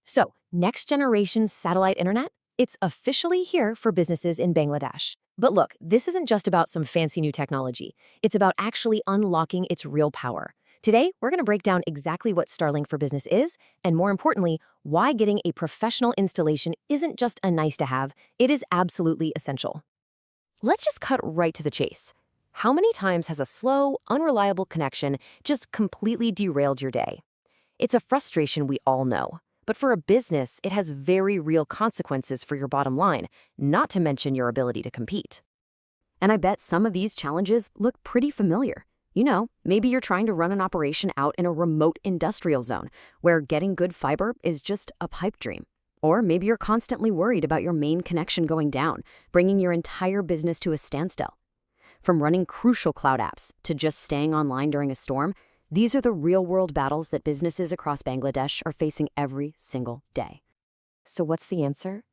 So, next generation satellite internet? It's officially here for businesses in Bangladesh. But look, this isn't just about some fancy new technology. It's about actually unlocking its real power. Today, we're going to break down exactly what Starlink for Business is, and more importantly, why getting a professional installation isn't just a nice to have, it is absolutely essential. Let's just cut right to the chase. How many times has a slow, unreliable connection just completely derailed your day? It's a frustration we all know. But for a business, it has very real consequences for your bottom line, not to mention your ability to compete. And I bet some of these challenges look pretty familiar. You know, maybe you're trying to run an operation out in a remote industrial zone where getting good fiber is just a pipe dream. Or maybe you're constantly worried about your main connection going down, bringing your entire business to a standstill. From running crucial cloud apps to just staying online during a storm, these are the real-world battles that businesses across Bangladesh are facing every single day. So what's the answer?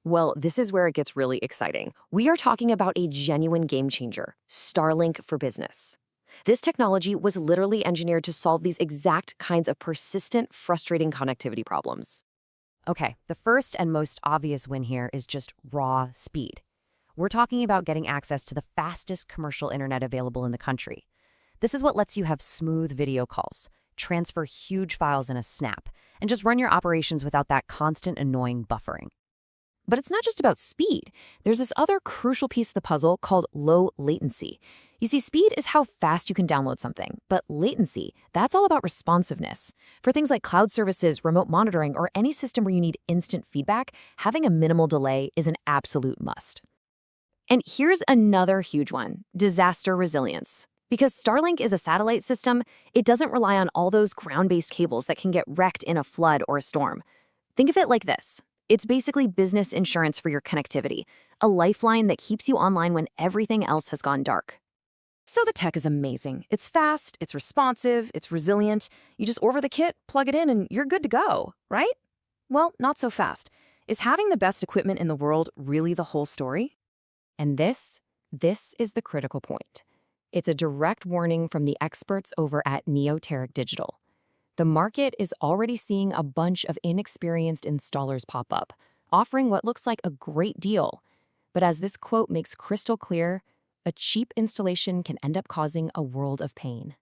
Well, this is where it gets really exciting. We are talking about a genuine game changer, Starlink for Business. This technology was literally engineered to solve these exact kinds of persistent, frustrating connectivity problems. Okay, the first and most obvious win here is just raw speed. We're talking about getting access to the fastest commercial internet available in the country. This is what lets you have smooth video calls, transfer huge files in a snap, and just run your operations without that constant annoying buffering. But it's not just about speed. There's this other crucial piece of the puzzle called low latency. You see, speed is how fast you can download something, but latency, that's all about responsiveness. For things like cloud services, remote monitoring, or any system where you need instant feedback, having a minimal delay is an absolute must. And here's another huge one, disaster resilience. Because Starlink is a satellite system, it doesn't rely on all those ground-based cables that can get wrecked in a flood or a storm. Think of it like this. It's basically business insurance for your connectivity, a lifeline that keeps you online when everything else has gone dark. So the tech is amazing. It's fast, it's responsive, it's resilient. You just order the kit, plug it in, and you're good to go, right? Well, not so fast. Is having the best equipment in the world really the whole story? And this is the critical point. It's a direct warning from the experts over at Neoteric Digital. The market is already seeing a bunch of inexperienced installers pop up, offering what looks like a great deal. But as this quote makes crystal clear, a cheap installation can end up causing a world of pain.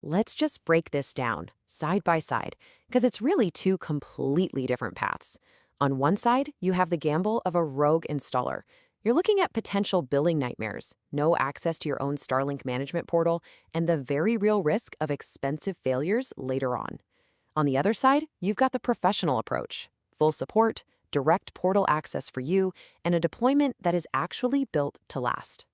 Let's just break this down, side by side, because it's really two completely different paths. On one side, you have the gamble of a rogue installer. You're looking at potential billing nightmares, no access to your own Starlink management portal, and the very real risk of expensive failures later on. On the other side, you've got the professional approach, full support, direct portal access for you, and a deployment that is actually built to last.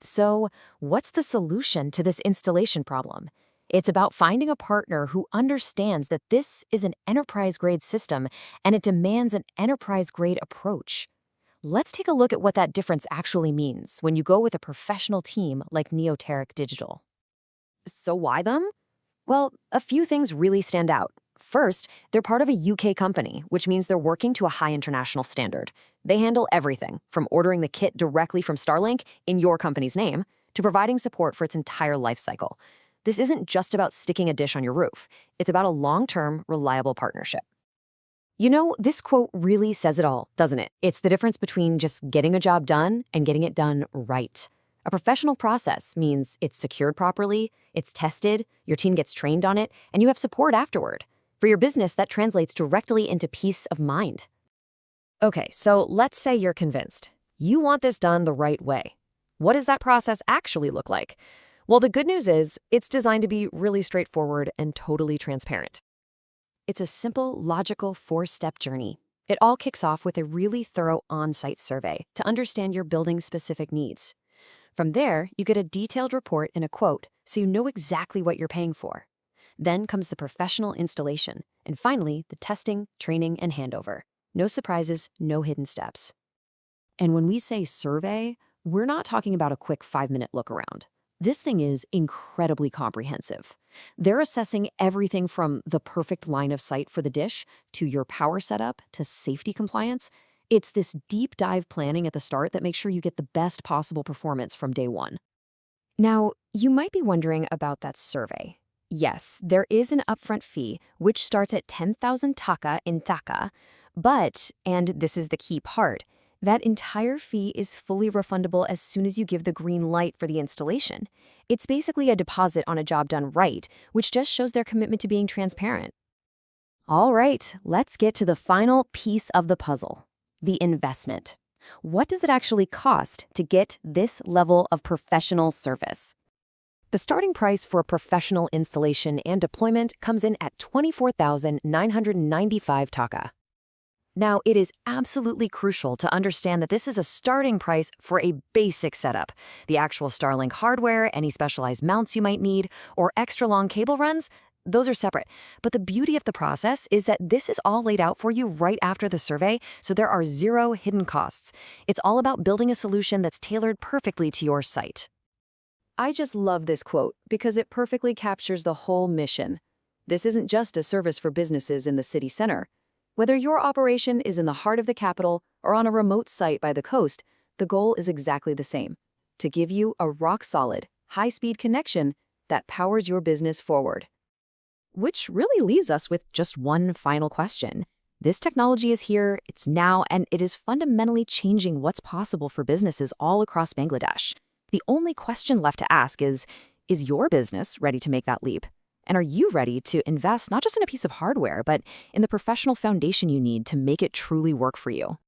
So, what's the solution to this installation problem? It's about finding a partner who understands that this is an enterprise-grade system and it demands an enterprise-grade approach. Let's take a look at what that difference actually means when you go with a professional team like Neoteric Digital. So why them? Well, a few things really stand out. First, they're part of a UK company, which means they're working to a high international standard. They handle everything, from ordering the kit directly from Starlink in your company's name to providing support for its entire life cycle. This isn't just about sticking a dish on your roof. It's about a long-term, reliable partnership. You know, this quote really says it all, doesn't it? It's the difference between just getting a job done and getting it done right. A professional process means it's secured properly, it's tested, your team gets trained on it, and you have support afterward. For your business, that translates directly into peace of mind. Okay, so let's say you're convinced. You want this done the right way. What does that process actually look like? Well, the good news is it's designed to be really straightforward and totally transparent. It's a simple, logical, four-step journey. It all kicks off with a really thorough on-site survey to understand your building's specific needs. From there, you get a detailed report and a quote, so you know exactly what you're paying for. Then comes the professional installation, and finally, the testing, training, and handover. No surprises, no hidden steps. And when we say survey, we're not talking about a quick 5-minute look around. This thing is incredibly comprehensive. They're assessing everything from the perfect line of sight for the dish to your power setup to safety compliance. It's this deep dive planning at the start that makes sure you get the best possible performance from day one. Now, you might be wondering about that survey. Yes, there is an upfront fee, which starts at 10,000 taka in taka, but, and this is the key part, that entire fee is fully refundable as soon as you give the green light for the installation. It's basically a deposit on a job done right, which just shows their commitment to being transparent. All right, let's get to the final piece of the puzzle, the investment. What does it actually cost to get this level of professional service? The starting price for a professional installation and deployment comes in at 24,995 taka. Now, it is absolutely crucial to understand that this is a starting price for a basic setup. The actual Starlink hardware, any specialized mounts you might need, or extra long cable runs, those are separate. But the beauty of the process is that this is all laid out for you right after the survey, so there are zero hidden costs. It's all about building a solution that's tailored perfectly to your site. I just love this quote because it perfectly captures the whole mission. This isn't just a service for businesses in the city center. Whether your operation is in the heart of the capital or on a remote site by the coast, the goal is exactly the same: to give you a rock-solid, high-speed connection that powers your business forward. Which really leaves us with just one final question. This technology is here, it's now, and it is fundamentally changing what's possible for businesses all across Bangladesh. The only question left to ask is your business ready to make that leap? And are you ready to invest not just in a piece of hardware, but in the professional foundation you need to make it truly work for you?